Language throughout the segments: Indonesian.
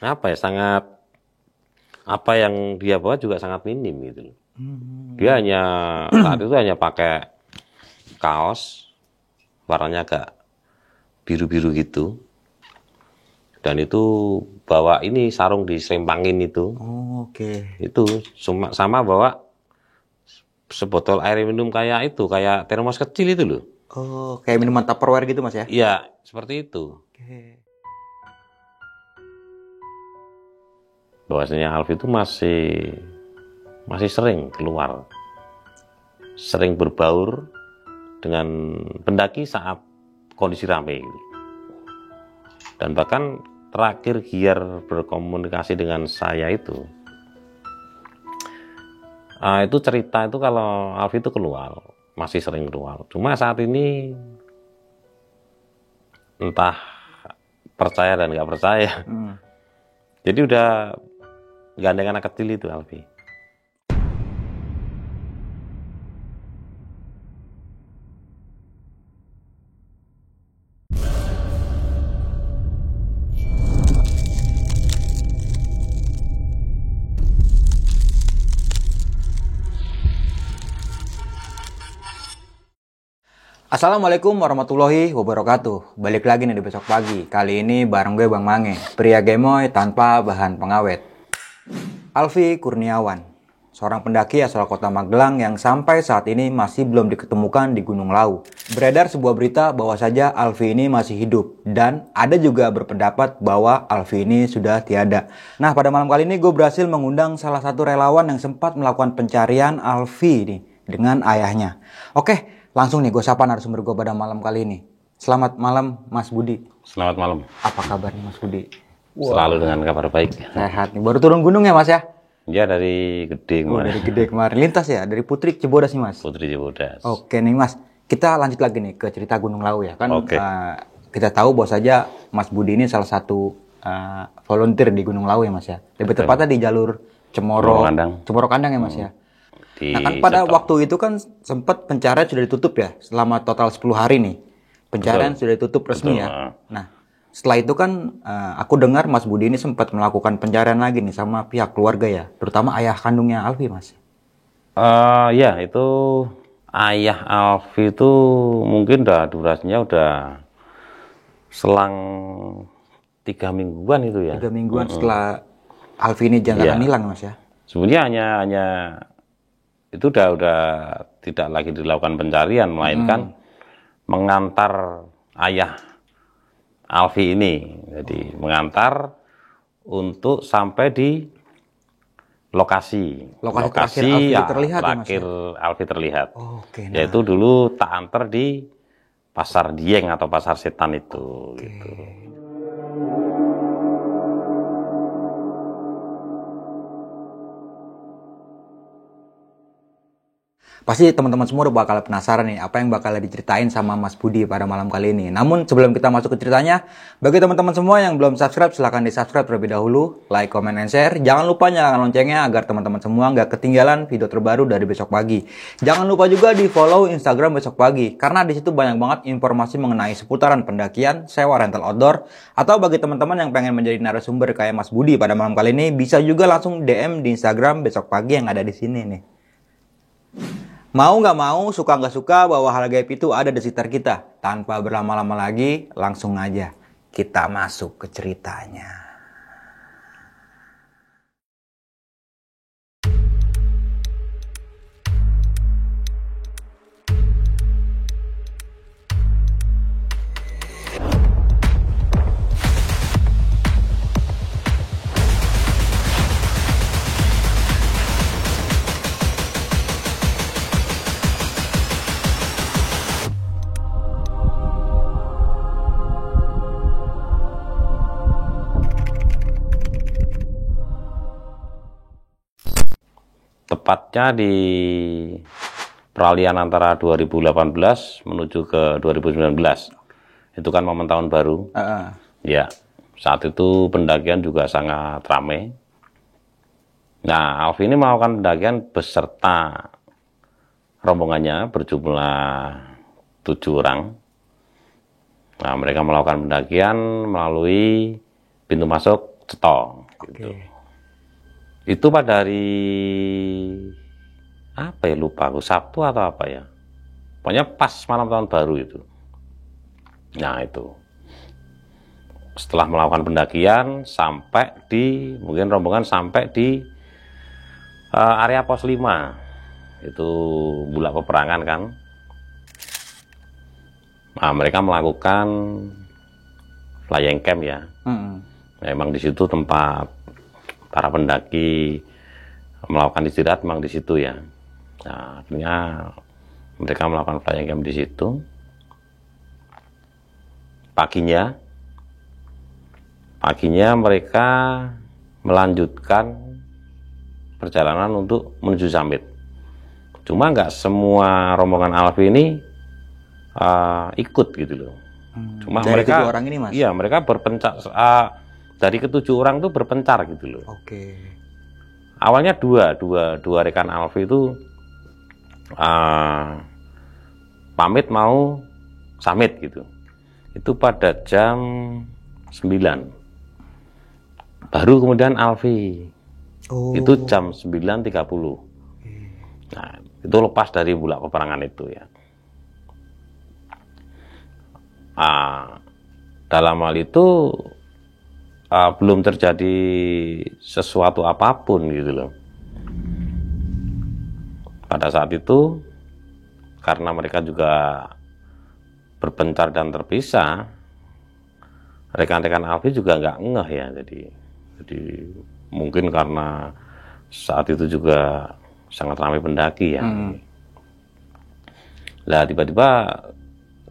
apa ya, sangat, apa yang dia bawa juga sangat minim gitu. Dia hanya saat itu hanya pakai kaos warnanya agak biru-biru gitu, dan itu bawa ini sarung diselempangin itu. Oke. Itu sama bawa sebotol air minum kayak itu, kayak termos kecil itu loh. Oh, kayak minuman Tupperware gitu Mas ya? Iya, seperti itu. Oke. Bahwasanya Alfi itu masih sering keluar, sering berbaur dengan pendaki saat kondisi ramai gitu. Dan bahkan terakhir Giar berkomunikasi dengan saya itu cerita itu kalau Alfi itu keluar, masih sering keluar. Cuma saat ini entah percaya dan nggak percaya. Jadi udah gandeng anak kecil itu Alfi. Assalamualaikum warahmatullahi wabarakatuh. Balik lagi nih di Besok Pagi. Kali ini bareng gue Bang Mange, pria gemoy tanpa bahan pengawet. Alfi Kurniawan, seorang pendaki asal kota Magelang yang sampai saat ini masih belum diketemukan di Gunung Lawu. Beredar sebuah berita bahwa saja Alfi ini masih hidup, dan ada juga berpendapat bahwa Alfi ini sudah tiada. Nah, pada malam kali ini gue berhasil mengundang salah satu relawan yang sempat melakukan pencarian Alfi ini dengan ayahnya. Oke, langsung nih gue sapa narasumber gue pada malam kali ini. Selamat malam Mas Budi. Selamat malam. Apa kabarnya Mas Budi? Selalu dengan kabar baik. Sehat nih. Baru turun gunung ya Mas ya? Ya dari Gede kemarin. Dari Gede kemarin. Lintas ya? Dari Putri Cibodas nih Mas? Putri Cibodas. Oke nih Mas. Kita lanjut lagi nih ke cerita Gunung Lawu ya. Kan Oke. kita tahu bahwa saja Mas Budi ini salah satu volunteer di Gunung Lawu ya Mas ya. Lebih tepatnya di jalur Cemoro Kandang ya Mas ya. Di Nah kan pada Setok. waktu itu kan sempat pencarian sudah ditutup ya. Selama total 10 hari nih. Pencarian sudah ditutup resmi ya. Nah setelah itu kan aku dengar Mas Budi ini sempat melakukan pencarian lagi nih sama pihak keluarga ya. Terutama ayah kandungnya Alfi Mas. Ya itu ayah Alfi itu mungkin durasinya udah selang 3 mingguan itu ya. 3 mingguan setelah Alfi ini jangan hilang Mas ya. Sebenarnya hanya itu udah tidak lagi dilakukan pencarian, melainkan mengantar ayah Alfi ini. Jadi mengantar untuk sampai di lokasi terakhir Alfi terlihat ya, Mas, terakhir Alfi terlihat. Oke, nah. Yaitu dulu tak antar di Pasar Dieng atau Pasar Setan itu. Gitu. Pasti teman-teman semua udah bakal penasaran nih apa yang bakal diceritain sama Mas Budi pada malam kali ini. Namun sebelum kita masuk ke ceritanya, bagi teman-teman semua yang belum subscribe, silahkan di-subscribe terlebih dahulu, like, comment, and share. Jangan lupa nyalakan loncengnya agar teman-teman semua nggak ketinggalan video terbaru dari Besok Pagi. Jangan lupa juga di-follow Instagram Besok Pagi, karena di situ banyak banget informasi mengenai seputaran pendakian, sewa rental outdoor, atau bagi teman-teman yang pengen menjadi narasumber kayak Mas Budi pada malam kali ini, bisa juga langsung DM di Instagram Besok Pagi yang ada di sini nih. Mau nggak mau, suka nggak suka, bahwa hal gaib itu ada di sekitar kita. Tanpa berlama-lama lagi, langsung aja kita masuk ke ceritanya. Tepatnya di peralihan antara 2018 menuju ke 2019. Itu kan momen tahun baru. Ya, saat itu pendakian juga sangat ramai. Nah, Alfi ini melakukan pendakian beserta rombongannya berjumlah 7 orang. Nah, mereka melakukan pendakian melalui pintu masuk Ceto. Gitu. Itu pada hari apa ya, lupa aku, Sabtu atau apa ya. Pokoknya pas malam tahun baru itu. Nah itu. Setelah melakukan pendakian sampai di, mungkin rombongan sampai di area pos 5. Itu Bulak Peperangan kan. Nah, mereka melakukan flying camp ya. Memang di situ tempat para pendaki melakukan istirahat, memang di situ ya. Nah, akhirnya mereka melakukan flying camp di situ. Paginya mereka melanjutkan perjalanan untuk menuju summit. Cuma nggak semua rombongan Alfi ini ikut gitu loh. Cuma dari mereka 7 orang ini, Mas? Iya, mereka berpencar. Dari ke-7 orang tuh berpencar gitu loh. Awalnya dua rekan Alfi itu pamit mau summit gitu. Itu pada jam 9. Baru kemudian Alfi. Itu jam 9.30. Nah, itu lepas dari Bulak Peperangan itu ya. Dalam hal itu belum terjadi sesuatu apapun gitu loh. Pada saat itu karena mereka juga berpencar dan terpisah, rekan-rekan Alfi juga nggak ngeh ya. Jadi mungkin karena saat itu juga sangat ramai pendaki ya. Lah tiba-tiba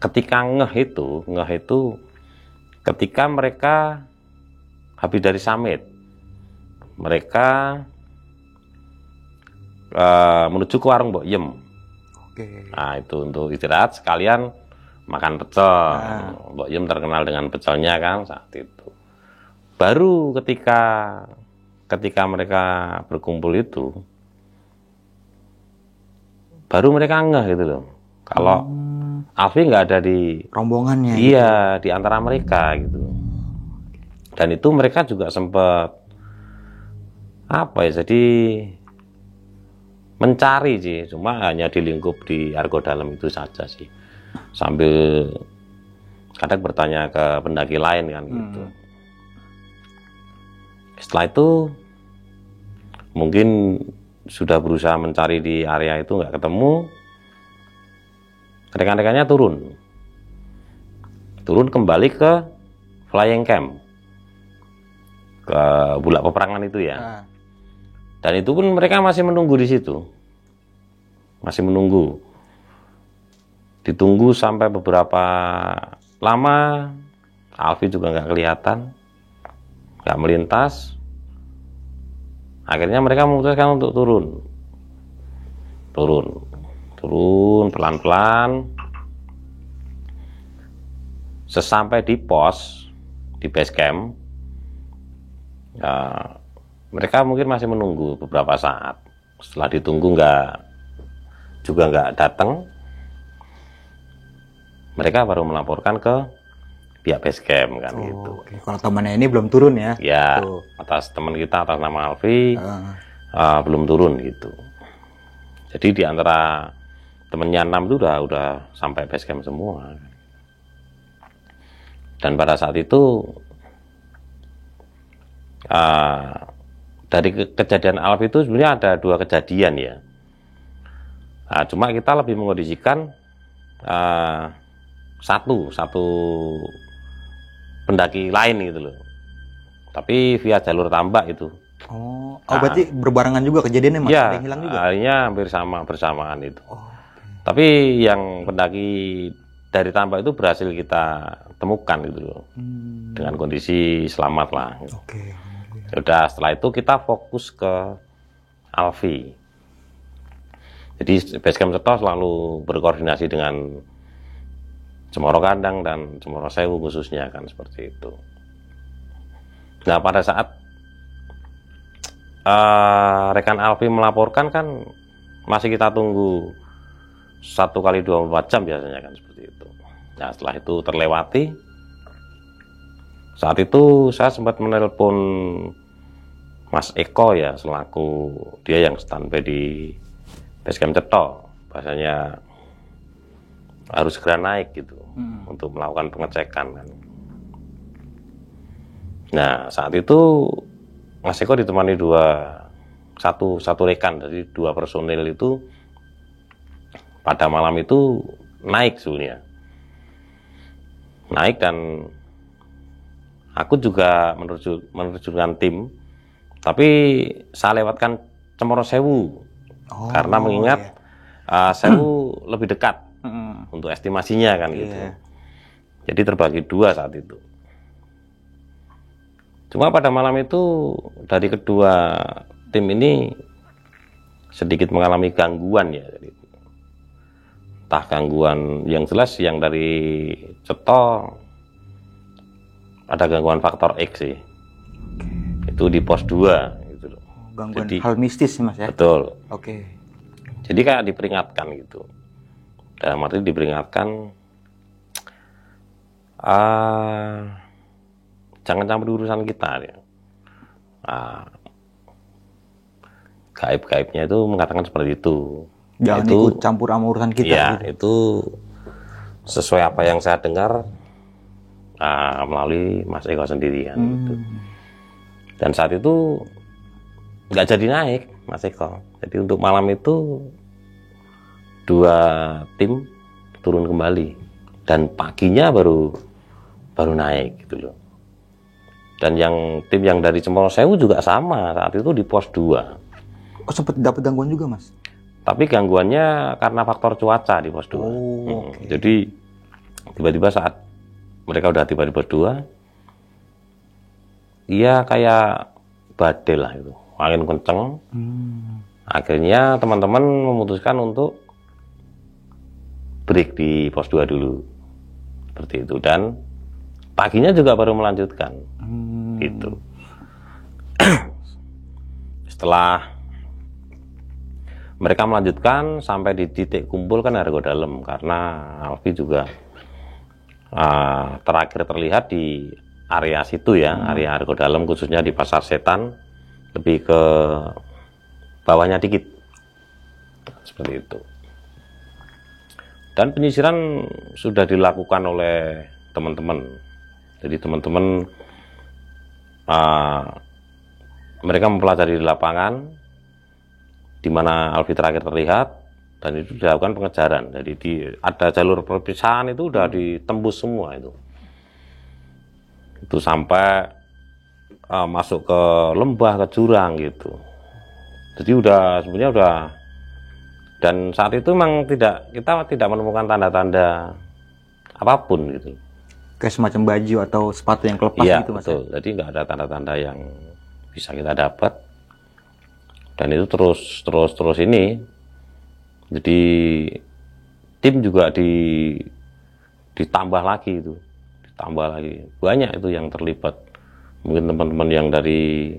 ketika ngeh itu ketika mereka habis dari summit, mereka menuju ke warung Mbok Yem. Nah itu untuk istirahat sekalian makan pecel. Mbok Yem terkenal dengan pecelnya kan saat itu. Baru ketika mereka berkumpul itu, baru mereka ngeh gitu loh. Kalau Alfi nggak ada di rombongannya. Iya, di antara mereka gitu. Dan itu mereka juga sempat apa ya? Jadi mencari sih, cuma hanya di lingkup di Argo Dalam itu saja sih. Sambil kadang bertanya ke pendaki lain kan gitu. Setelah itu mungkin sudah berusaha mencari di area itu nggak ketemu. Rekan-rekannya turun kembali ke flying camp, ke Bulak Peperangan itu ya. Dan itu pun mereka masih menunggu di situ, masih menunggu, ditunggu sampai beberapa lama. Alfi juga nggak kelihatan, nggak melintas. Akhirnya mereka memutuskan untuk turun pelan-pelan. Sesampai di pos, di base camp, mereka mungkin masih menunggu beberapa saat. Setelah ditunggu nggak datang, mereka baru melaporkan ke pihak base camp kan gitu. Kalau temannya ini belum turun ya? Ya, atas teman kita atas nama Alfi belum turun gitu. Jadi di antara temennya 6 itu udah sampai base camp semua. Dan pada saat itu dari kejadian Alfi itu sebenarnya ada 2 kejadian ya. Cuma kita lebih mengondisikan satu pendaki lain gitu loh. Tapi via jalur tambak itu. Berarti berbarengan juga kejadiannya, Mas? Ya, ada yang hilang juga? akhirnya hampir bersamaan itu. Tapi yang pendaki dari tambak itu berhasil kita temukan gitu loh. Dengan kondisi selamat lah. Udah setelah itu kita fokus ke Alfi. Jadi Basecamp Ceto selalu berkoordinasi dengan Cemoro Kandang dan Cemoro Sewu khususnya kan seperti itu. Nah pada saat rekan Alfi melaporkan kan masih kita tunggu 1 kali 24 jam biasanya kan seperti itu. Nah setelah itu terlewati Saat itu saya sempat menelpon Mas Eko ya, selaku dia yang standby di Basecamp Ceto. Bahasanya harus segera naik gitu untuk melakukan pengecekan kan. Nah saat itu Mas Eko ditemani satu rekan dari 2 personil itu pada malam itu naik suhunya. Naik dan aku juga menerjunkan tim, tapi saya lewatkan Cemoro Sewu karena mengingat Sewu lebih dekat untuk estimasinya kan gitu. Jadi terbagi 2 saat itu. Cuma pada malam itu dari kedua tim ini sedikit mengalami gangguan ya. Entah gangguan yang jelas yang dari Ceto ada gangguan faktor X sih. Itu di pos 2 gitu loh. Gangguan hal mistis sih Mas ya. Betul. Oke. Jadi kayak diperingatkan gitu. Dalam arti diperingatkan jangan campur urusan kita ya. Gaib-gaibnya itu mengatakan seperti itu. Jangan ikut campur sama urusan kita. Ya, gitu. itu sesuai apa yang saya dengar melalui Mas Eko sendiri kan, gitu. Dan saat itu nggak jadi naik Mas Eko. Jadi untuk malam itu 2 tim turun kembali dan paginya baru naik gitu loh. Dan yang tim yang dari Cemoro Sewu juga sama, saat itu di pos 2. Oh, sempat dapat gangguan juga Mas? Tapi gangguannya karena faktor cuaca di pos 2. Okay. Jadi tiba-tiba saat mereka udah tiba di pos 2, iya kayak badai lah itu, angin kenceng. Akhirnya teman-teman memutuskan untuk break di pos 2 dulu, seperti itu. Dan paginya juga baru melanjutkan, gitu. Setelah mereka melanjutkan sampai di titik kumpul kan Argo Dalem, karena Alfi juga terakhir terlihat di area situ ya, area Argo Dalem, khususnya di Pasar Setan, lebih ke bawahnya dikit, seperti itu. Dan penyisiran sudah dilakukan oleh teman-teman. Jadi teman-teman mereka mempelajari di lapangan di mana Alfi terakhir terlihat, dan itu dilakukan pengejaran. Jadi ada jalur perpisahan itu udah ditembus semua itu sampai masuk ke lembah, ke jurang gitu. Jadi sebenarnya udah, dan saat itu memang kita tidak menemukan tanda-tanda apapun gitu. Kayak semacam baju atau sepatu yang kelepas gitu Mas. Betul. Jadi nggak ada tanda-tanda yang bisa kita dapat. Dan itu terus ini. Jadi tim juga ditambah lagi itu. Ditambah lagi. Banyak itu yang terlibat. Mungkin teman-teman yang dari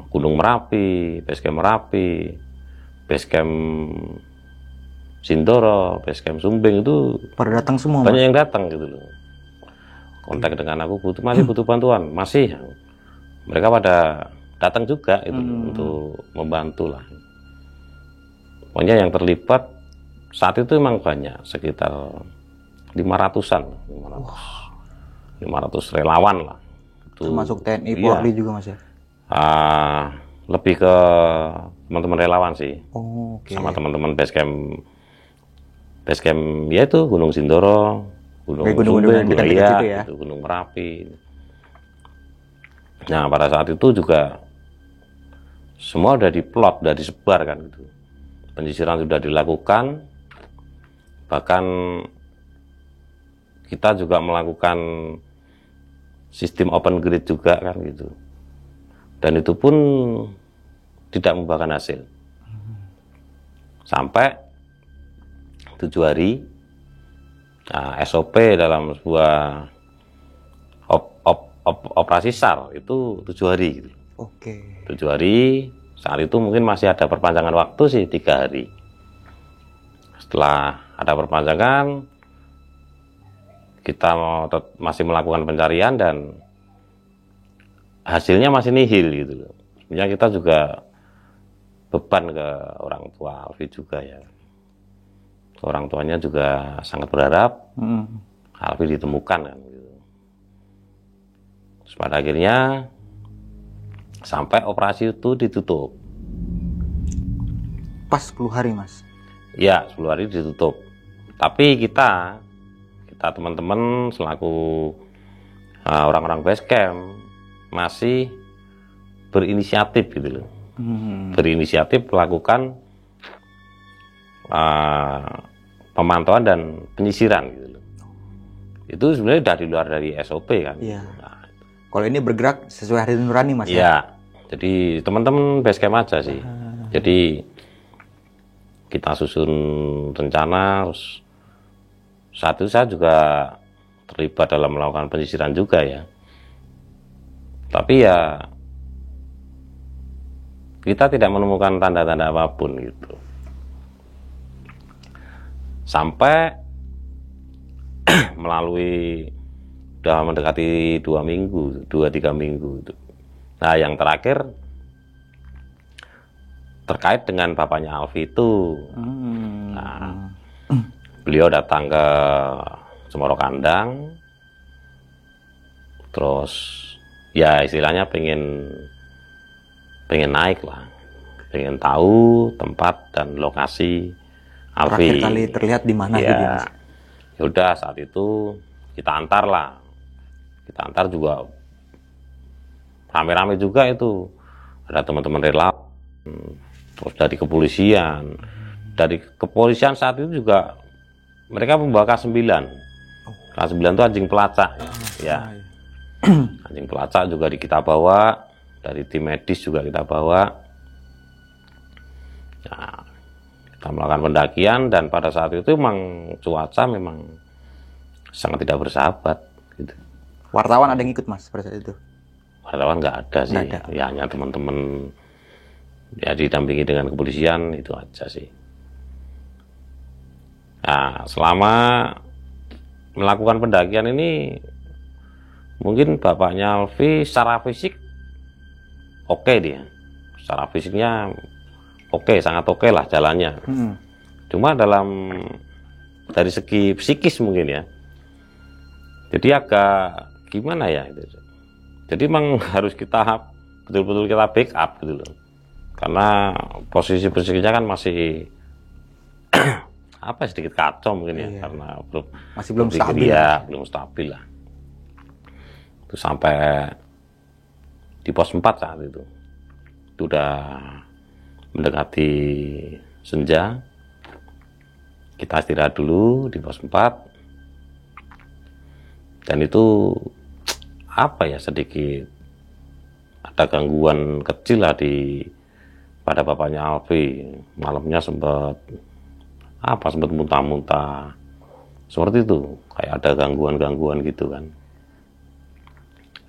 Gunung Merapi, Basecamp Merapi, Basecamp Sindoro, Basecamp Sumbing itu pada datang semua. Banyak yang datang gitu loh. Kontak dengan aku, masih butuh bantuan, masih. Mereka pada datang juga itu untuk membantu lah. Pokoknya yang terlibat saat itu memang banyak, sekitar 500-an, 500 relawan lah. Itu, termasuk TNI, Polri juga Mas ya? Lebih ke teman-teman relawan sih. Sama teman-teman Basecamp ya itu Gunung Sindoro, Gunung Sumbing, ya. Gunung Merapi. Nah pada saat itu juga semua udah diplot, udah disebar kan gitu. Penyisiran sudah dilakukan, bahkan kita juga melakukan sistem open grid juga kan gitu. Dan itu pun tidak membuahkan hasil. Sampai 7 hari SOP dalam sebuah operasi SAR itu 7 hari gitu. 7 hari, saat itu mungkin masih ada perpanjangan waktu sih 3 hari. Setelah ada perpanjangan, kita masih melakukan pencarian dan hasilnya masih nihil gitu loh. Sebenarnya kita juga beban ke orang tua Alfi juga ya. Orang tuanya juga sangat berharap Alfi ditemukan kan gitu. Terus pada akhirnya sampai operasi itu ditutup. Pas 10 hari Mas? Ya 10 hari ditutup. Tapi kita teman-teman selaku orang-orang base camp masih berinisiatif gitu loh. Berinisiatif melakukan pemantauan dan penyisiran gitu loh. Itu sebenarnya sudah di luar dari SOP kan. Iya. Nah, kalau ini bergerak sesuai hati nurani Mas? Iya. Jadi teman-teman base camp aja sih. Jadi kita susun rencana, terus saat itu saya juga terlibat dalam melakukan penyisiran juga ya. Tapi ya kita tidak menemukan tanda-tanda apapun gitu. Sampai melalui udah mendekati 2-3 minggu itu. Nah yang terakhir terkait dengan bapaknya Alfi itu. Nah, beliau datang ke Cemoro Kandang, terus ya istilahnya pengen naik lah, pengen tahu tempat dan lokasi Alfi. Terakhir kali terlihat di mana gitu Mas? Ya udah saat itu kita antar lah, kita antar juga rame-rame juga itu, ada teman-teman relawan, terus dari kepolisian saat itu juga mereka membawa K9. K9 itu anjing pelacak ya. Anjing pelacak juga kita bawa, dari tim medis juga kita bawa. Nah, kita melakukan pendakian dan pada saat itu memang cuaca memang sangat tidak bersahabat gitu. Wartawan ada yang ikut Mas pada saat itu? Wartawan nggak ada sih, ya hanya teman-teman ya didampingi dengan kepolisian itu aja sih. Nah, selama melakukan pendakian ini mungkin bapaknya Alfi secara fisik oke dia, secara fisiknya oke, sangat oke lah jalannya. Cuma dari segi psikis mungkin ya, jadi agak gimana ya itu. Jadi memang harus kita betul-betul kita backup gitu loh, karena posisi psikisnya kan masih sedikit kacau mungkin ya, karena masih belum stabil. Ya, belum stabil lah. Itu sampai di pos 4 saat itu udah mendekati senja, kita istirahat dulu di pos 4 dan itu sedikit ada gangguan kecil lah pada bapaknya Alfi. Malamnya sempat muntah-muntah seperti itu, kayak ada gangguan gitu kan,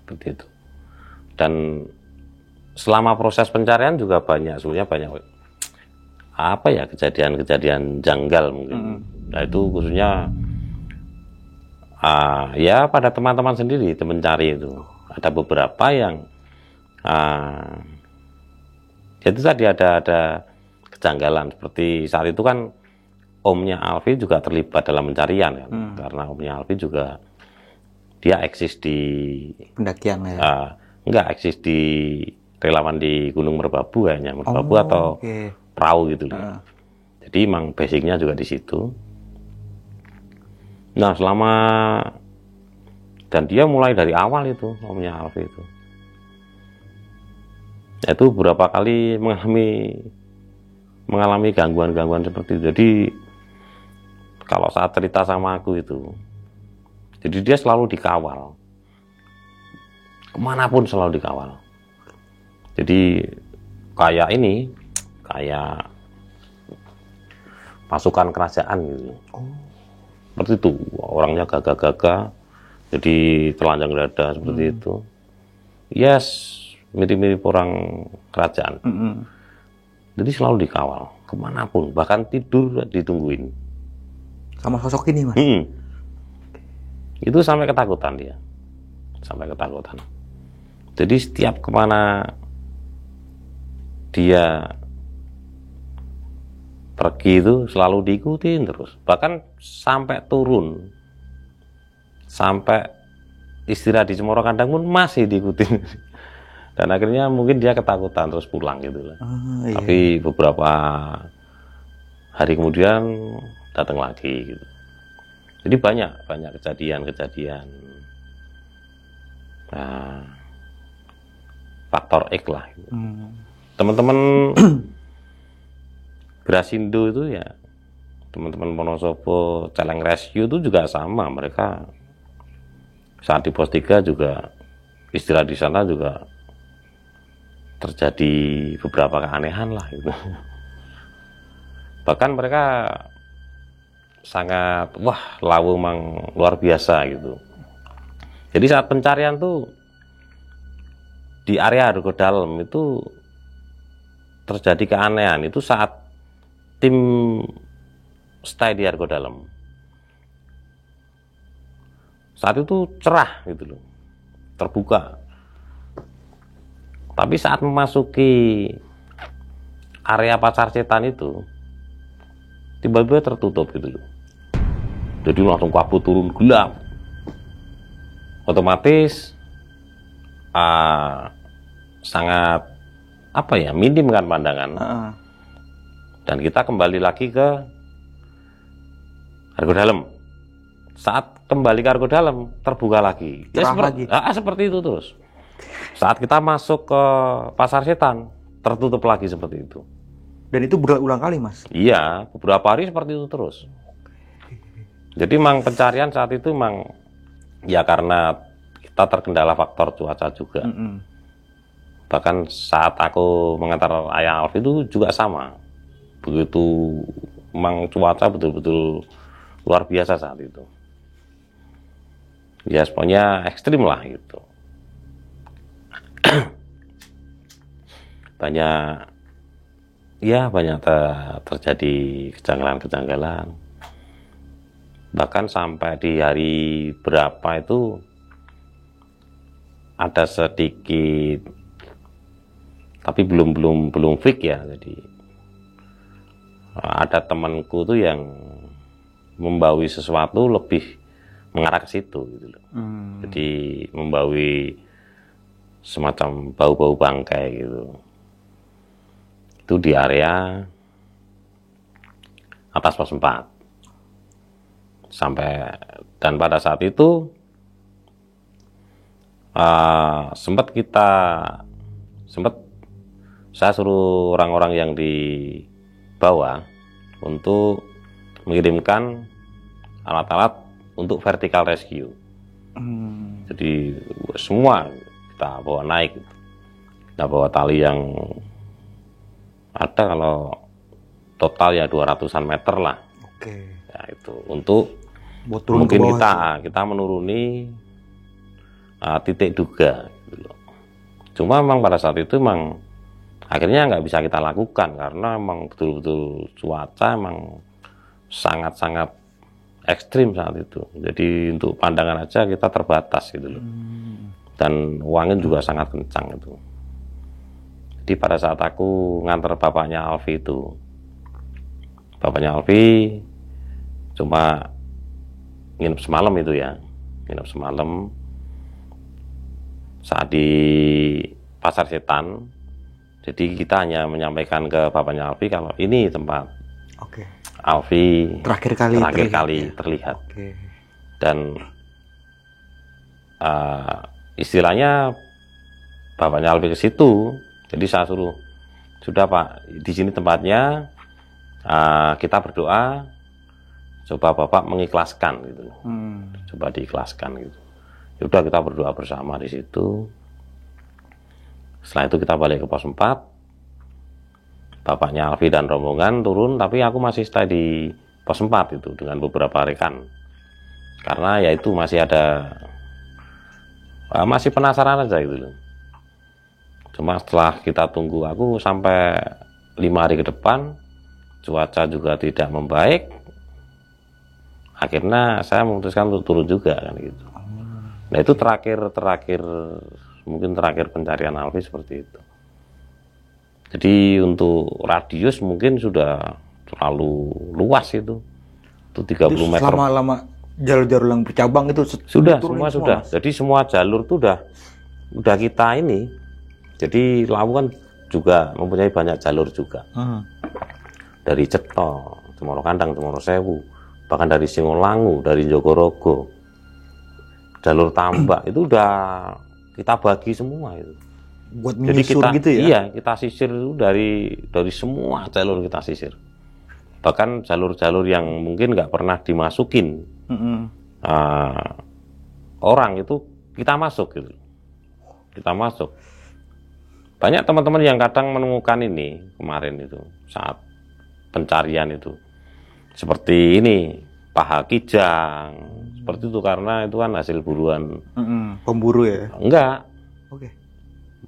seperti itu. Dan selama proses pencarian juga banyak kejadian-kejadian janggal mungkin. Nah itu khususnya ya pada teman-teman sendiri, teman cari itu ada beberapa yang itu tadi ada kejanggalan. Seperti saat itu kan omnya Alfi juga terlibat dalam pencarian kan, karena omnya Alfi juga dia eksis di pendakian ya. Eksis di relawan di Gunung Merbabu kayaknya, atau perahu gitu loh. Jadi emang basicnya juga di situ. Nah dan dia mulai dari awal itu omnya Alfi itu. Itu beberapa kali mengalami gangguan-gangguan seperti itu. Jadi kalau saat cerita sama aku itu, jadi dia selalu dikawal, kemanapun selalu dikawal. Jadi kayak pasukan kerajaan gitu. Seperti itu, orangnya gagah-gagah, jadi telanjang dada seperti itu. Yes, mirip-mirip orang kerajaan. Jadi selalu dikawal kemanapun, bahkan tidur ditungguin sama sosok ini Mas. Itu sampai ketakutan dia. Sampai ketakutan. Jadi setiap kemana dia pergi itu selalu diikutin terus. Bahkan sampai turun, sampai istirahat di Cemoro Kandang pun masih diikutin. Dan akhirnya mungkin dia ketakutan terus pulang gitu lah. Iya. Tapi beberapa hari kemudian datang lagi gitu. Jadi banyak kejadian-kejadian. Nah, faktor X lah. Gitu. Teman-teman Grasindo itu ya, teman-teman Wonosobo, Celeng Rescue itu juga sama. Mereka saat di pos 3 juga istirahat di sana juga terjadi beberapa keanehan lah gitu. Bahkan mereka sangat lawu mang luar biasa gitu. Jadi saat pencarian tuh di area Argo Dalem itu terjadi keanehan itu saat tim stay di Argo Dalem. Saat itu cerah gitu loh, terbuka. Tapi saat memasuki area Pasar Setan itu tiba-tiba tertutup gitu loh. Jadi langsung kabut turun gelap. Otomatis sangat minim kan pandangan. Dan kita kembali lagi ke Argo Dalem. Saat kembali ke Argo Dalem terbuka lagi. Seperti itu terus. Saat kita masuk ke Pasar Setan tertutup lagi seperti itu. Dan itu berulang kali, Mas? Iya, beberapa hari seperti itu terus. Jadi memang pencarian saat itu memang ya karena kita terkendala faktor cuaca juga. Bahkan saat aku mengantar ayah Alfi itu juga sama. Begitu memang cuaca betul-betul luar biasa saat itu. Ya pokoknya ekstrim lah gitu. banyak terjadi kejanggalan-kejanggalan. Bahkan sampai di hari berapa itu ada sedikit, tapi belum fix ya. Jadi ada temanku tuh yang membawi sesuatu lebih mengarah ke situ gitu loh. Jadi membawi semacam bau-bau bangkai gitu. Itu di area atas pos 4. Dan pada saat itu saya suruh orang-orang yang di bawah untuk mengirimkan alat-alat untuk vertical rescue. Jadi semua kita bawa naik, kita bawa tali yang ada kalau total ya 200-an meter lah. Ya itu untuk mungkin kita menuruni titik duga gitu loh. Cuma memang pada saat itu memang akhirnya nggak bisa kita lakukan karena memang betul-betul cuaca memang sangat-sangat ekstrim saat itu. Jadi untuk pandangan aja kita terbatas gitu loh. Dan angin juga sangat kencang itu. Jadi pada saat aku nganter bapaknya Alfi itu, bapaknya Alfi cuma nginep semalam itu ya, nginep semalam saat di Pasar Setan. Jadi kita hanya menyampaikan ke bapaknya Alfi kalau ini tempat Alfi terakhir kali terlihat. Dan istilahnya bapaknya Alfi ke situ. Jadi saya suruh, sudah Pak, di sini tempatnya, kita berdoa, coba Bapak mengikhlaskan gitu. Coba diikhlaskan gitu. Yaudah kita berdoa bersama di situ. Setelah itu kita balik ke pos 4. Bapaknya Alfi dan rombongan turun, tapi aku masih stay di pos 4 itu dengan beberapa rekan. Karena ya itu masih ada, masih penasaran aja gitu loh. Cuma setelah kita tunggu, aku sampai 5 hari ke depan, cuaca juga tidak membaik. akhirnya saya memutuskan untuk turun juga kan gitu. Nah itu terakhir mungkin terakhir pencarian Alfi seperti itu. Jadi untuk radius mungkin sudah terlalu luas itu 30 Itu meter. Lama-lama jalur-jalur yang bercabang itu Sudah diturunin semua sudah. Mas? Jadi semua jalur itu udah kita ini. Jadi Lawu kan juga mempunyai banyak jalur juga. Dari Cetho, Cemoro Kandang, Cemoro Sewu, bahkan dari Singolangu, dari Jogorogo, jalur Tambak itu udah kita bagi semua itu. Buat Jadi menyisur kita gitu ya? iya kita sisir itu dari semua jalur kita sisir. Bahkan jalur-jalur yang mungkin nggak pernah dimasukin orang itu kita masuk gitu. Kita masuk. Banyak teman-teman yang kadang menemukan ini kemarin itu saat pencarian itu seperti ini paha kijang seperti itu karena itu kan hasil buruan pemburu ya? enggak Oke.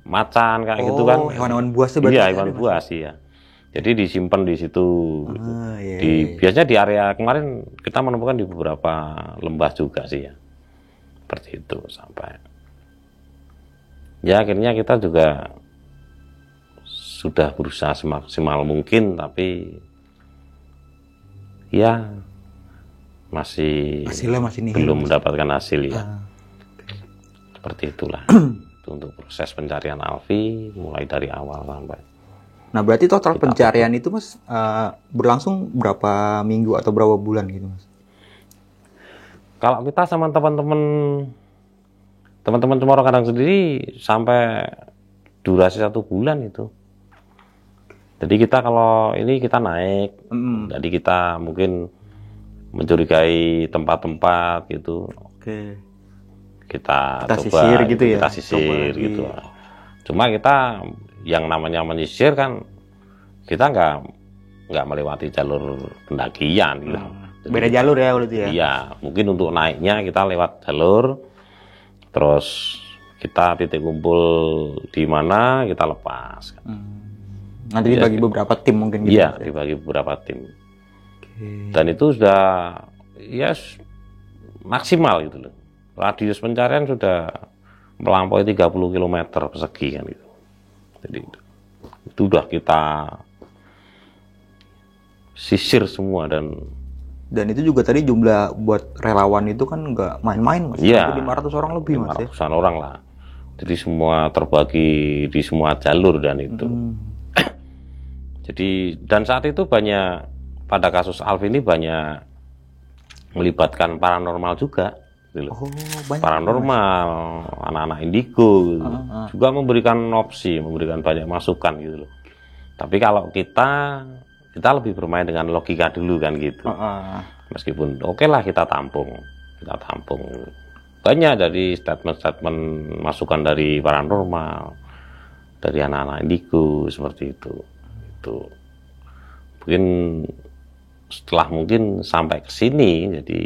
macan kayak gitu kan. Hewan-hewan buas berarti. Iya hewan buas ya. Jadi disimpan di situ. Gitu. Iya. Biasanya di area kemarin kita menemukan di beberapa lembah juga sih ya. Seperti itu sampai. Ya akhirnya kita juga sudah berusaha semaksimal mungkin tapi ya hasilnya masih nihil, belum mendapatkan hasil ya. Seperti itulah. Itu untuk proses pencarian Alfi mulai dari awal sampai. Nah berarti total pencarian itu Mas berlangsung berapa minggu atau berapa bulan gitu Mas? Kalau kita sama teman-teman Cemoro Kandang sendiri sampai durasi 1 bulan itu. Jadi kita kalau ini kita naik, jadi kita mungkin mencurigai tempat-tempat gitu. Oke. Kita coba sisir gitu ya? Kita sisir gitu. Cuma kita yang namanya menyisir kan kita nggak melewati jalur pendakian gitu. Beda jalur ya berarti ya? Iya, mungkin untuk naiknya kita lewat jalur, terus kita titik kumpul di mana kita lepas. Nanti dibagi beberapa tim mungkin gitu? Iya, dibagi beberapa tim. Dan itu sudah ya maksimal gitu loh. Radius pencarian sudah melampaui 30 km persegi kan gitu. Jadi itu udah kita sisir semua dan itu juga tadi jumlah buat relawan itu kan nggak main-main Mas. Iya. 500 orang lebih Mas ya. 500-an orang lah. Jadi semua terbagi di semua jalur dan itu. Jadi dan saat itu banyak pada kasus Alfi ini banyak melibatkan paranormal juga. Gitu. Banyak Paranormal, anak-anak indigo gitu. Juga memberikan opsi, memberikan banyak masukan gitu loh. Tapi kalau kita lebih bermain dengan logika dulu kan gitu. Meskipun oke lah kita tampung. Banyak dari statement-statement masukan dari paranormal, dari anak-anak indigo seperti itu. Itu mungkin setelah mungkin sampai ke sini jadi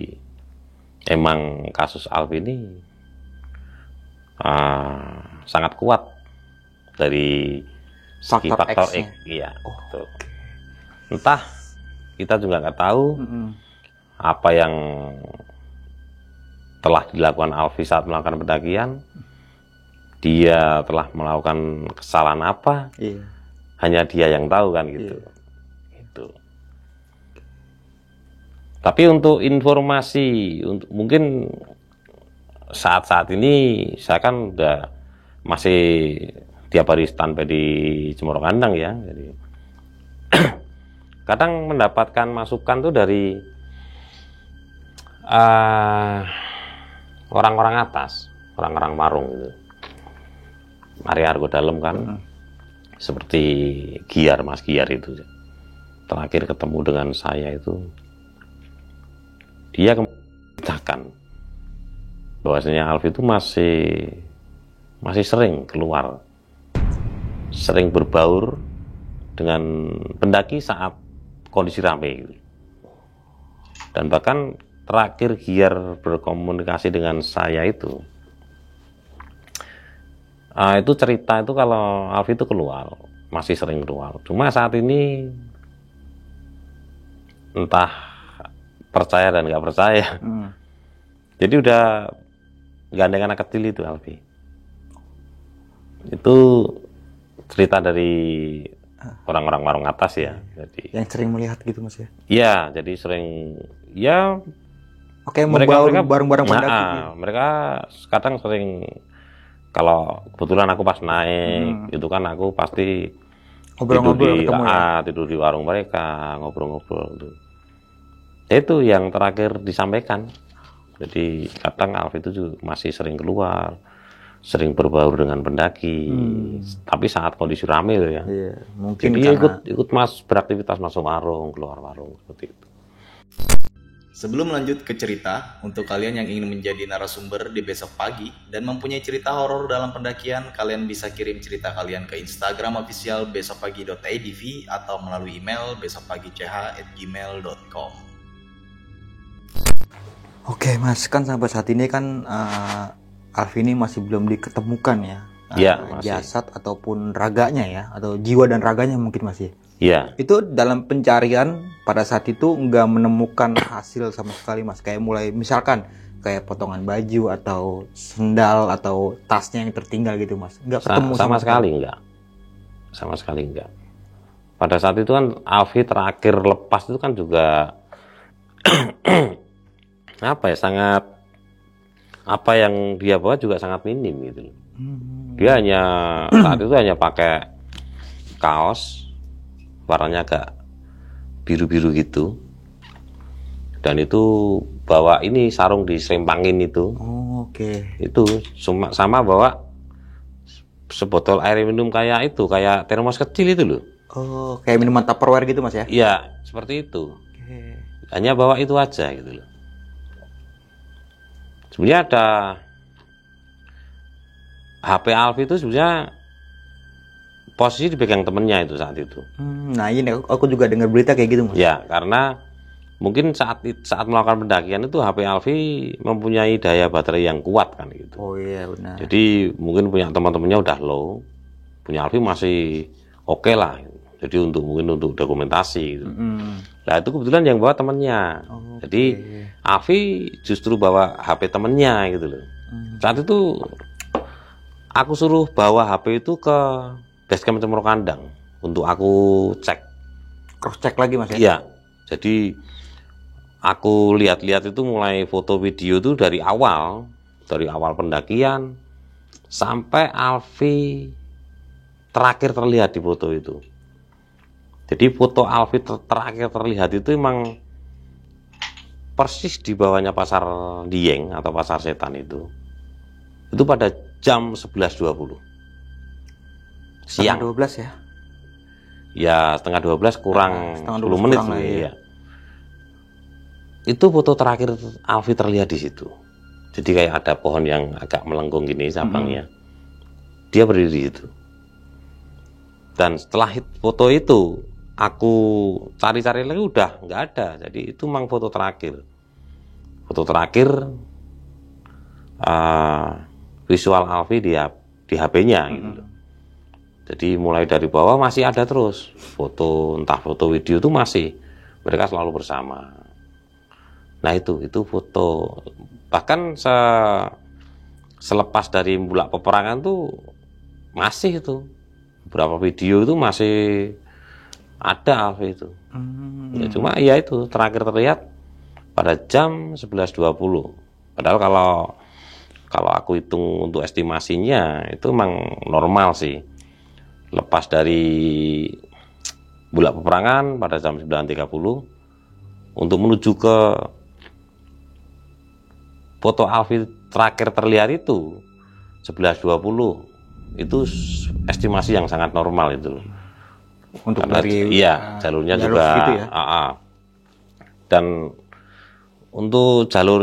emang kasus Alfi ini sangat kuat dari segi faktor X. Iya, betul. Entah kita juga nggak tahu apa yang telah dilakukan Alfi saat melakukan pendakian. Dia telah melakukan kesalahan apa? Hanya dia yang tahu kan gitu. Itu. Tapi untuk informasi, untuk mungkin saat-saat ini saya kan udah masih tiap hari standby di Cemoro Kandang ya. Jadi kadang mendapatkan masukan tuh dari orang-orang atas, orang-orang Marung gitu. Area Argo Dalem kan, seperti Mas Giar itu. Terakhir ketemu dengan saya itu, dia menceritakan bahwasanya Alfi itu masih sering keluar, sering berbaur dengan pendaki saat kondisi ramai gitu. Dan bahkan terakhir Giar berkomunikasi dengan saya itu cerita itu kalau Alfi itu keluar, masih sering keluar. Cuma saat ini entah percaya dan nggak percaya. Jadi udah gandeng anak kecil itu Alfi. Itu cerita dari orang-orang warung atas ya. Jadi yang sering melihat gitu Mas ya. iya, jadi sering ya. Oke, membawa barang-barang pendaki. Mereka kadang sering, kalau kebetulan aku pas naik, itu kan aku pasti Ngobrol-ngobrol ketemu ya. tidur di warung mereka, ngobrol-ngobrol. Itu yang terakhir disampaikan. Jadi kadang Alfi itu juga masih sering keluar, sering berbaur dengan pendaki. Tapi saat kondisi rame itu ya. Iya, mungkin jadi karena... ikut mas beraktivitas masuk warung, keluar warung seperti itu. Sebelum lanjut ke cerita, untuk kalian yang ingin menjadi narasumber di besok pagi dan mempunyai cerita horor dalam pendakian, kalian bisa kirim cerita kalian ke Instagram official besokpagi.idv atau melalui email besokpagi.ch@gmail.com. Oke Mas, kan sampai saat ini kan Alfi ini masih belum diketemukan ya. Masih. Jasad ataupun raganya ya, atau jiwa dan raganya mungkin masih. Iya. Itu dalam pencarian pada saat itu nggak menemukan hasil sama sekali Mas. Kayak mulai misalkan kayak potongan baju atau sendal atau tasnya yang tertinggal gitu Mas. Nggak ketemu sama sekali enggak. Sama sekali enggak. Pada saat itu kan Alfi terakhir lepas itu kan juga sangat yang dia bawa juga sangat minim gitu. Dia saat itu hanya pakai kaos warnanya agak biru-biru gitu, dan itu bawa ini sarung disempangin itu. Oke. Itu sama bawa sebotol air minum kayak termos kecil itu loh. Oh, kayak minuman Tupperware gitu Mas ya? Iya, seperti itu. Oke. Hanya bawa itu aja gitu loh. Sebenarnya ada HP Alfi itu sebenarnya posisi dipegang temennya itu saat itu. Nah ini aku juga dengar berita kayak gitu Mas. Ya, karena mungkin saat melakukan pendakian itu HP Alfi mempunyai daya baterai yang kuat kan gitu. Oh iya benar. Jadi mungkin punya teman-temannya udah low, punya Alfi masih oke lah. Jadi mungkin untuk dokumentasi gitu. Nah itu kebetulan yang bawa temennya. Jadi Alfi justru bawa HP temennya gitu loh. Saat itu aku suruh bawa HP itu ke Basecamp Cemoro Kandang untuk aku cek, cross check lagi Mas ya? Iya. Jadi aku lihat-lihat itu mulai foto video itu dari awal pendakian sampai Alfi terakhir terlihat di foto itu. Jadi foto Alfi terakhir terlihat itu emang persis di bawahnya pasar Dieng atau pasar setan itu. Itu pada jam 11.20. Siang. 12 ya? Ya, setengah 12 kurang 10 menit kurang ya. Itu foto terakhir Alfi terlihat di situ. Jadi kayak ada pohon yang agak melengkung gini cabangnya. Dia berdiri di situ. Dan setelah foto itu aku cari-cari lagi udah nggak ada. Jadi itu memang foto terakhir. Foto terakhir visual Alfi di HP-nya gitu. Jadi mulai dari bawah masih ada terus foto, entah foto video itu masih mereka selalu bersama. Nah itu foto, bahkan selepas dari Bulak Peperangan tuh masih itu beberapa video itu masih ada Alfi itu. Ya, cuma ya itu terakhir terlihat pada jam 11.20. Padahal kalau aku hitung untuk estimasinya itu memang normal sih. Lepas dari Bulak Peperangan pada jam 9.30 untuk menuju ke foto Alfi terakhir terlihat itu 11.20 itu estimasi yang sangat normal itu. Untuk karena, dari jalurnya jalur juga gitu ya? Dan untuk jalur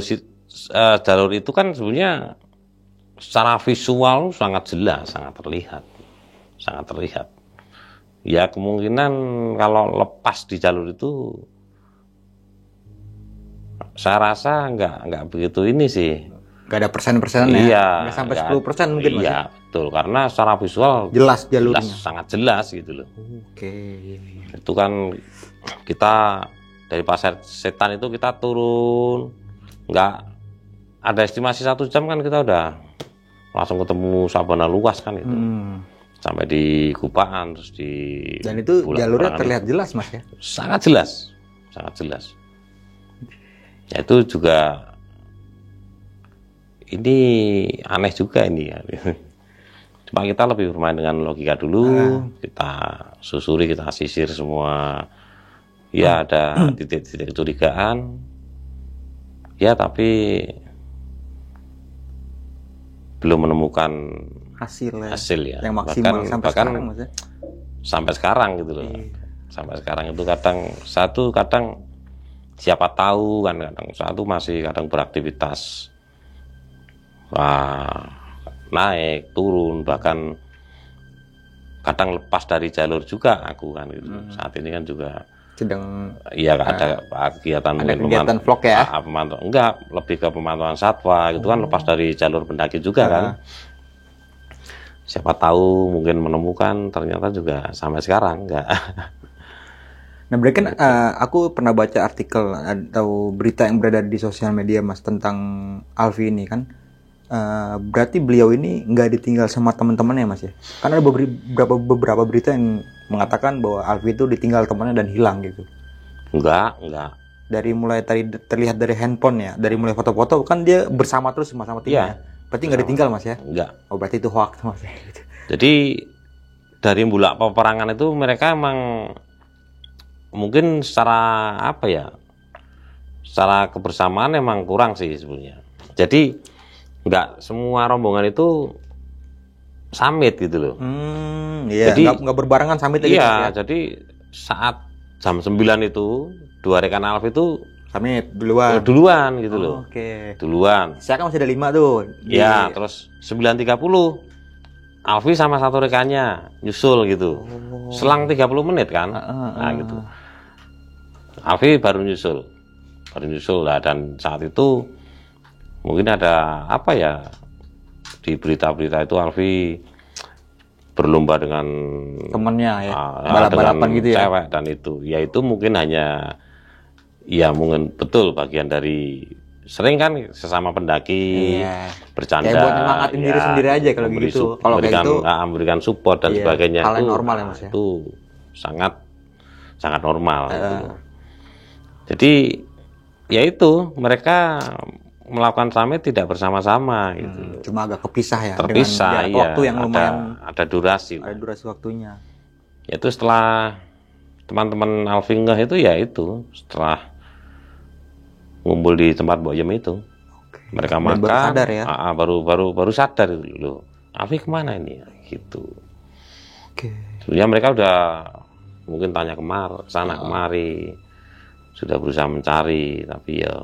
itu kan sebenarnya secara visual sangat jelas, sangat terlihat. Ya kemungkinan kalau lepas di jalur itu saya rasa nggak begitu ini sih. Nggak ada persen-persenan ya? Iya. Nggak sampai 10% mungkin Mas? Iya, betul. Karena secara visual jelas jalurnya. sangat jelas gitu loh. Oke. Itu kan kita dari pasar setan itu kita turun, nggak ada estimasi 1 jam kan kita udah langsung ketemu sabana luas kan itu. Sampai di Kupaan, terus di Dan itu Bulan jalurnya Perangan terlihat itu. jelas Mas ya? Sangat jelas, sangat jelas. Ya itu juga ini aneh juga ini ya. Cuma kita lebih bermain dengan logika dulu, kita susuri, kita sisir semua. Ya ada titik-titik kecurigaan. Ya tapi belum menemukan hasil ya. Yang maksimal sampai bahkan sekarang Mas ya? sampai sekarang gitu loh. Sampai sekarang itu kadang siapa tahu kan, kadang satu masih kadang beraktivitas. Wah, naik, turun, bahkan kadang lepas dari jalur juga aku kan gitu. Saat ini kan juga Sedang iya ada kegiatan ada mungkin kegiatan vlog ya? Enggak, lebih ke pemantauan satwa gitu kan, lepas dari jalur pendaki juga kan. Siapa tahu mungkin menemukan, ternyata juga sampai sekarang enggak. Nah, berarti kan aku pernah baca artikel atau berita yang beredar di sosial media Mas tentang Alfi ini kan. Berarti beliau ini nggak ditinggal sama teman-temannya Mas ya? Karena ada beberapa berita yang mengatakan bahwa Alfi itu ditinggal temannya dan hilang gitu. Enggak. Dari mulai tadi terlihat dari handphone ya, dari mulai foto-foto kan dia bersama terus sama timnya. Iya. Berarti nggak ditinggal Mas ya? Enggak. Oh berarti itu hoax Mas ya? Gitu. Jadi dari mulai peperangan itu mereka emang mungkin secara apa ya, secara kebersamaan emang kurang sih sebenarnya. Jadi nggak semua rombongan itu summit gitu loh. Iya. Jadi Nggak berbarengan sampai tadi. Iya, jadi saat jam 9 itu dua rekan Alf itu Samit duluan. duluan gitu loh. Oke. Duluan. Saya kan masih ada 5 tuh. Ya, terus 9.30 Alfi sama satu rekannya nyusul gitu. Selang 30 menit kan. Nah, gitu. Alfi baru nyusul lah, dan saat itu mungkin ada apa ya, di berita-berita itu Alfi berlomba dengan temennya ya, dengan balap-balapan gitu ya. Cewek dan itu mungkin hanya ya mungkin betul bagian dari sering kan sesama pendaki bercanda. Kayak buat nyemangatin diri sendiri aja kalau gitu. Kalau kayak gitu memberikan support dan sebagainya hal yang itu normal ya Mas ya. Itu sangat normal gitu. Jadi ya itu mereka melakukan summit tidak bersama-sama gitu. Cuma agak kepisah ya. Terpisah, dengan waktu yang lumayan ada durasi. Ada durasi waktunya. Yaitu setelah teman-teman Alfingah itu ya itu setelah ngumpul di tempat Boyem itu. Mereka makan. Baru sadar ya. Baru sadar loh. Alfi kemana ini gitu. Sebenarnya mereka udah mungkin tanya sana kemari. Sudah berusaha mencari tapi ya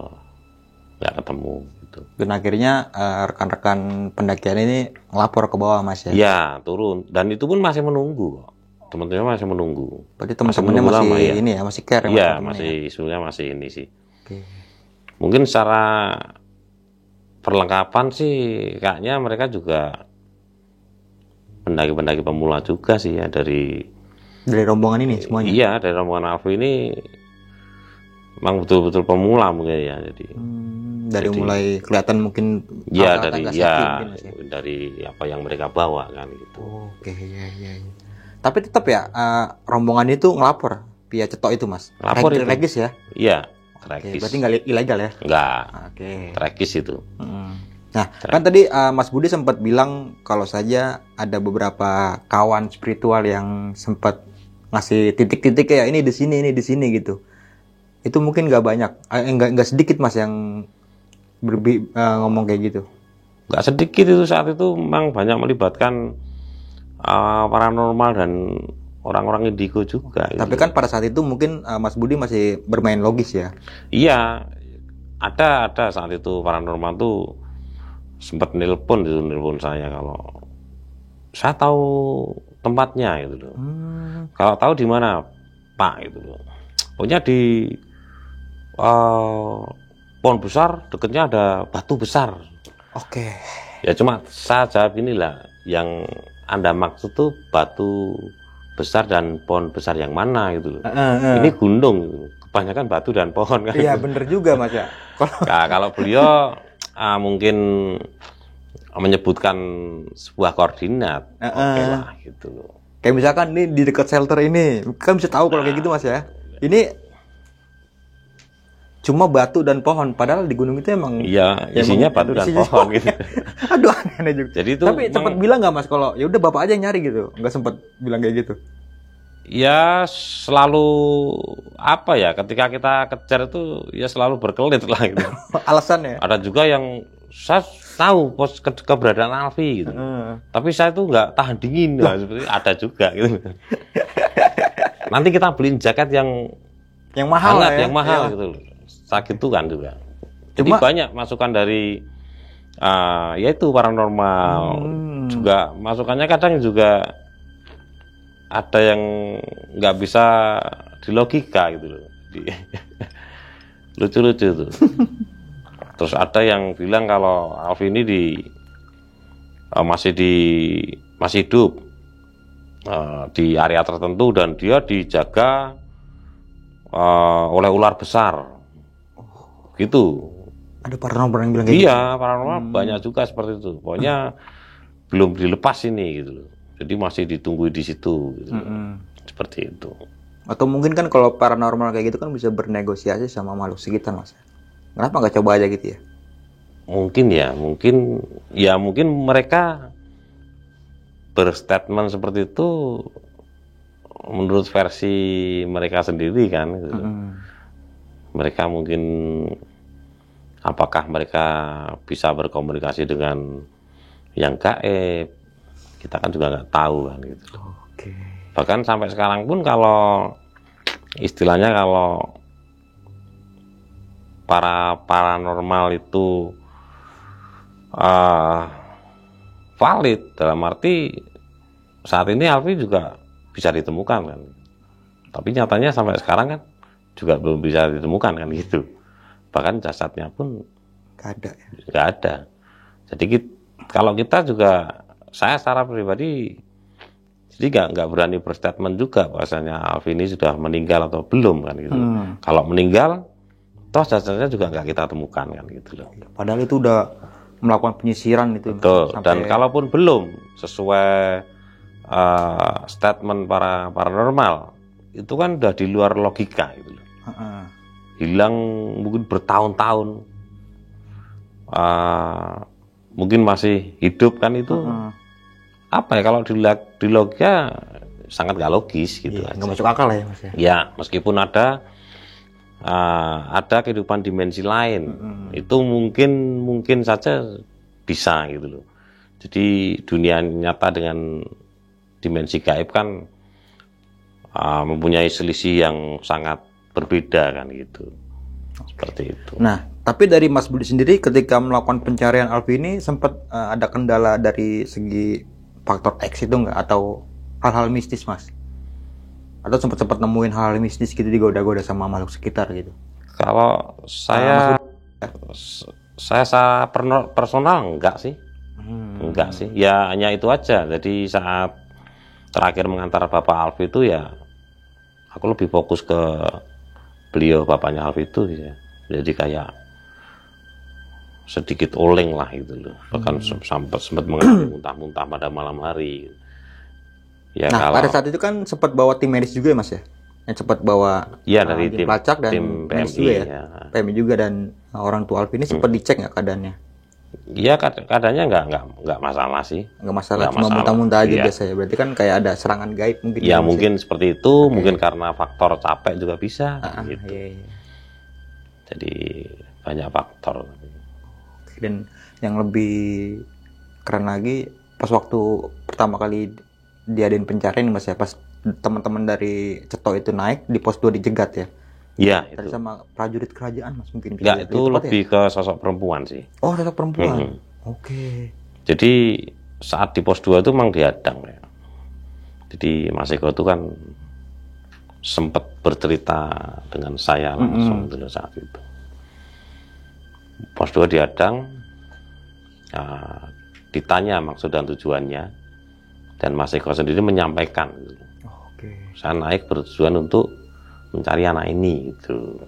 nggak ketemu gitu. Dan akhirnya rekan-rekan pendakian ini ngelapor ke bawah Mas ya. Iya, turun dan itu pun masih menunggu kok. Teman-temannya masih menunggu. Berarti teman-temannya masih lama, ya. ini ya, masih care. Iya, sebenarnya masih ini sih. Oke. Mungkin secara perlengkapan sih kayaknya mereka juga pendaki-pendaki pemula juga sih ya dari rombongan ini semuanya. Iya, dari rombongan Alfi ini memang betul-betul pemula mungkin ya. Jadi mulai kelihatan mungkin ya dari apa yang mereka bawa kan gitu. Oke, iya. Tapi tetap ya rombongan itu ngelapor via cetok itu Mas. Lapor itu. Tragis ya? Iya, tragis. Berarti nggak ilegal ya? Enggak. Oke. Tragis itu. Nah, kan tadi Mas Budi sempat bilang kalau saja ada beberapa kawan spiritual yang sempat ngasih titik-titik kayak ini di sini gitu. Itu mungkin nggak banyak, nggak sedikit Mas yang ngomong kayak gitu. Nggak sedikit itu, saat itu memang banyak melibatkan paranormal dan orang-orang indigo juga. Tapi kan pada saat itu mungkin Mas Budi masih bermain logis ya? Iya, ada saat itu paranormal tuh sempat nelpon saya kalau saya tahu tempatnya gitu loh. Kalau tahu di mana Pak gitu loh. Pokoknya di pohon besar dekatnya ada batu besar. Oke. Ya cuma saya jawab inilah, yang Anda maksud tuh batu besar dan pohon besar yang mana gitu loh. Ini gunung gitu. kebanyakan batu dan pohon kan. Iya bener juga Mas ya. Nah, kalau beliau mungkin menyebutkan sebuah koordinat, oke lah gitu loh. Kayak misalkan nih di dekat shelter ini, kan bisa tahu kalau kayak gitu Mas ya. Ini cuma batu dan pohon, padahal di gunung itu emang iya isinya batu dan pohon gitu. Aduh aneh juga. Jadi itu tapi sempat bilang nggak Mas kalau ya udah Bapak aja yang nyari gitu, nggak sempat bilang kayak gitu. Ya selalu apa ya, ketika kita kejar itu ya selalu berkelit lah gitu. Alasannya? Ada juga yang saya tahu pos keberadaan Alfi gitu, tapi saya tuh nggak tahan dingin, nah, seperti ada juga gitu. Nanti kita beliin jaket yang mahal hangat, ya? yang mahal gitu loh. Sakit tuh kan juga. Jadi Cuma, banyak masukan dari yaitu paranormal, juga masukannya kadang juga ada yang nggak bisa dilogika gitu loh. Lucu-lucu tuh. Terus ada yang bilang kalau Alfi ini masih hidup di area tertentu dan dia dijaga oleh ular besar. Gitu. ada paranormal yang bilang kayak Iya, paranormal banyak juga seperti itu. Pokoknya belum dilepas ini gitu loh. Jadi masih ditunggu di situ gitu. Seperti itu. Atau mungkin kan kalau paranormal kayak gitu kan bisa bernegosiasi sama makhluk sekitar Mas. Kenapa nggak coba aja gitu ya? Mungkin mereka berstatement seperti itu menurut versi mereka sendiri kan gitu. Mereka mungkin apakah mereka bisa berkomunikasi dengan yang gaib, kita kan juga nggak tahu kan gitu. Bahkan sampai sekarang pun kalau istilahnya kalau para paranormal itu valid dalam arti saat ini Alfi juga bisa ditemukan kan, tapi nyatanya sampai sekarang kan juga belum bisa ditemukan kan gitu. Bahkan jasadnya pun nggak ada. Jadi kalau kita juga, saya secara pribadi jadi nggak berani berstatement juga bahwasanya Alfi ini sudah meninggal atau belum kan gitu. Kalau meninggal toh jasadnya juga nggak kita temukan kan gitu loh. Padahal itu udah melakukan penyisiran itu. Betul. Dan kalaupun belum sesuai statement para paranormal, itu kan udah di luar logika gitu loh. Hilang mungkin bertahun-tahun, mungkin masih hidup kan itu. Apa ya, kalau di logika sangat nggak logis gitu. Nggak masuk akal ya Mas ya? Ya, meskipun ada kehidupan dimensi lain, itu mungkin saja bisa gitu loh. Jadi dunia nyata dengan dimensi gaib kan mempunyai selisih yang sangat berbeda kan gitu. Seperti itu. Nah, tapi dari Mas Budi sendiri ketika melakukan pencarian Alfi ini sempat ada kendala dari segi faktor X itu nggak, atau hal-hal mistis Mas? Atau sempat nemuin hal mistis gitu digoda-goda sama makhluk sekitar gitu? Kalau saya personal enggak sih. Enggak sih. Ya hanya itu aja. Jadi saat terakhir mengantar Bapak Alfi itu ya aku lebih fokus ke beliau, bapaknya Alfi itu ya. Jadi kayak sedikit oleng lah gitu loh. Bahkan sempat mengalami muntah-muntah pada malam hari. Ya, nah, pada saat itu kan sempat bawa tim medis juga Mas ya? Yang sempat bawa dari tim pelacak dan tim medis PMI juga ya? ya. PMI juga, dan orang tua Alfi ini sempat dicek nggak keadaannya? Iya, keadaannya nggak masalah sih. Nggak masalah, Nggak cuma masalah. muntah-muntah aja Iya. biasa ya? Berarti kan kayak ada serangan gaib mungkin? Ya mungkin seperti itu, mungkin karena faktor capek juga bisa gitu. Iya. Jadi banyak faktor. Dan yang lebih keren lagi, pas waktu pertama kali diadain pencarian Mas ya, pas teman-teman dari Ceto itu naik di pos 2 dijegat ya? Iya, Tadi itu. sama prajurit kerajaan Mas mungkin? Enggak, itu lebih ke sosok perempuan sih. Oh, sosok perempuan. Oke. Jadi saat di pos 2 itu memang dihadang ya. Jadi Mas Eko itu kan sempat bercerita dengan saya langsung dulu saat itu. Pos 2 dihadang, ditanya maksud dan tujuannya, dan Mas Eko sendiri menyampaikan. Oke. Saya naik bertujuan untuk mencari anak ini gitu.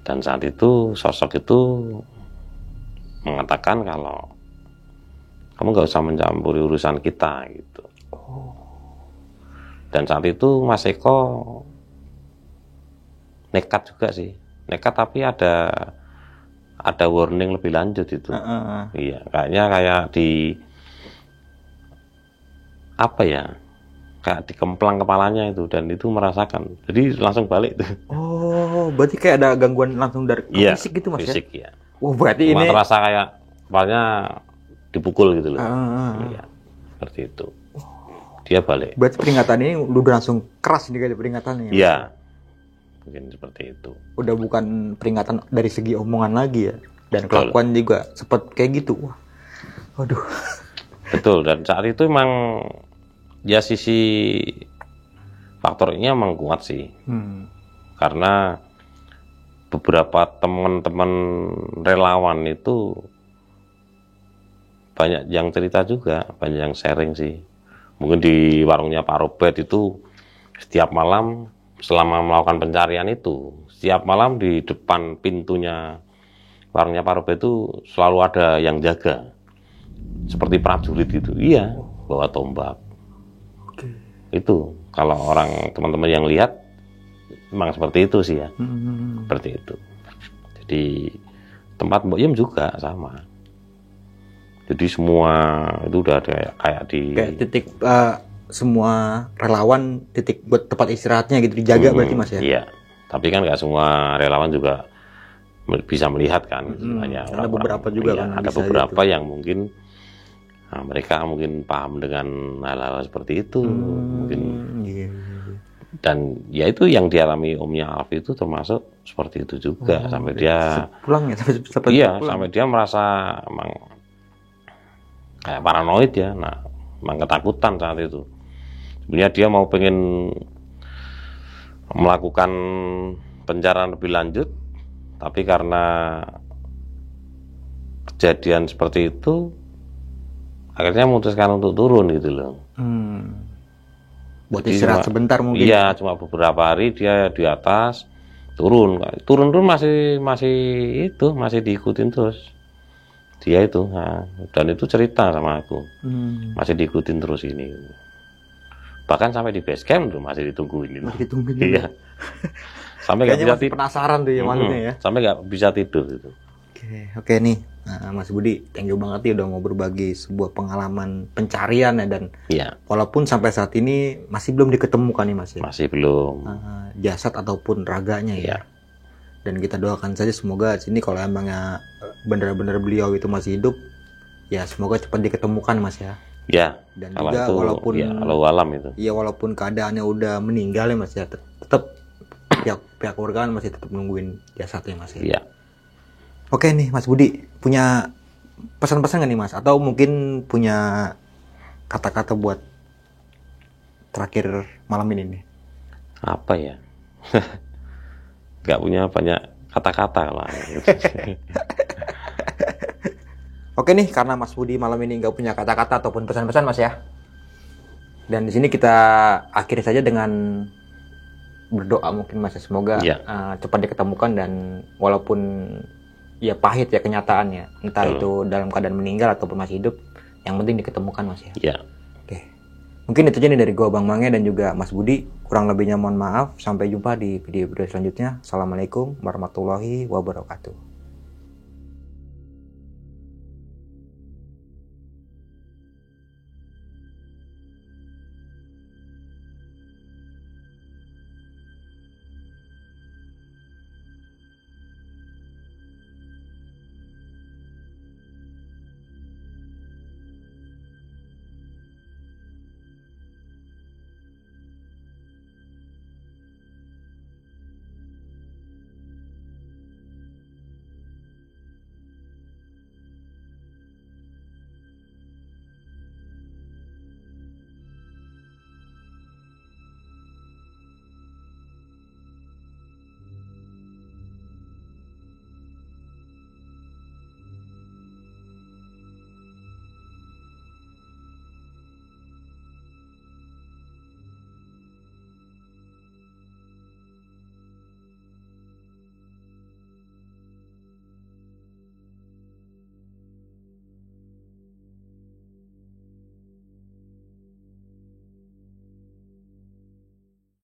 Dan saat itu sosok itu mengatakan kalau kamu nggak usah mencampuri urusan kita gitu. Dan saat itu Mas Eko nekat juga sih, nekat tapi ada warning lebih lanjut itu. Iya, kayaknya kayak di apa ya, kayak dikemplang kepalanya itu, dan itu merasakan, jadi langsung balik tuh. Oh, berarti kayak ada gangguan langsung dari Iya, fisik gitu Mas fisik ya? ya. Wah, berarti Cuma ini terasa kayak kepalanya dipukul gitu loh. Iya, seperti itu. Dia balik. berarti peringatan ini udah langsung keras nih kayak peringatannya. Iya, mungkin seperti itu. Udah bukan peringatan dari segi omongan lagi ya, dan Betul. kelakuan juga sempet kayak gitu. Wah, waduh. Betul, dan saat itu emang ya sisi faktornya emang kuat sih. Karena beberapa teman-teman relawan itu banyak yang cerita juga, banyak yang sharing sih. Mungkin di warungnya Pak Robert itu setiap malam selama melakukan pencarian itu, setiap malam di depan pintunya warungnya Pak Robert itu selalu ada yang jaga. Seperti prajurit gitu. Iya, bawa tombak. Itu kalau orang teman-teman yang lihat memang seperti itu sih ya. Seperti itu. Jadi tempat Mbok Yem juga sama. Jadi semua itu udah ada kayak di Kayak titik semua relawan titik buat tempat istirahatnya gitu dijaga berarti Mas ya. Iya. Tapi kan nggak semua relawan juga bisa melihat kan. Hanya ada orang-orang. beberapa juga Iya, kan ada bisa beberapa yang mungkin mereka mungkin paham dengan hal-hal seperti itu. Mungkin Iya. dan ya itu yang dialami Omnya Alfi itu termasuk seperti itu juga, sampai dia Pulang ya sampai iya pulang. sampai dia merasa emang kayak paranoid ya. Nah, emang ketakutan saat itu. Sebenarnya dia mau pengen melakukan pencarian lebih lanjut, tapi karena kejadian seperti itu akhirnya memutuskan untuk turun gitu loh. Buat Jadi istirahat cuma- sebentar mungkin. Iya, cuma beberapa hari dia di atas, turun tuh masih diikutin terus. Dia itu, dan itu cerita sama aku, masih diikutin terus ini. Bahkan sampai di base camp tuh masih ditungguin. Masih ditungguin juga. Iya. Sampai nggak Kayaknya bisa masih tidur. penasaran tuh ya malunya ya. Sampai nggak bisa tidur gitu. Oke nih, Mas Budi, thank you banget nih udah mau berbagi sebuah pengalaman pencarian ya, dan Iya, walaupun sampai saat ini masih belum diketemukan nih Mas ya, masih belum. jasad ataupun raganya ya. Iya. Dan kita doakan saja semoga sini kalau emangnya benar-benar beliau itu masih hidup, ya semoga cepat diketemukan Mas ya. Ya, Dan kalau juga itu walaupun ya, kalau alam itu. ya walaupun keadaannya udah meninggal ya Mas ya, tetap pihak keluarga kan masih tetap nungguin jasadnya Mas ya. Iya. Oke nih Mas Budi, punya pesan-pesan nggak nih Mas? Atau mungkin punya kata-kata buat terakhir malam ini nih? Apa ya? Nggak punya banyak kata-kata lah. Oke nih, karena Mas Budi malam ini nggak punya kata-kata ataupun pesan-pesan Mas ya. Dan di sini kita akhiri saja dengan berdoa mungkin Mas ya. Semoga Iya. cepat diketemukan, dan walaupun ya pahit ya kenyataannya, entah itu dalam keadaan meninggal ataupun masih hidup, yang penting diketemukan Mas ya. Iya. Oke. Mungkin itu aja nih dari gua Bang Mange dan juga Mas Budi. Kurang lebihnya mohon maaf. Sampai jumpa di video selanjutnya. Assalamualaikum warahmatullahi wabarakatuh.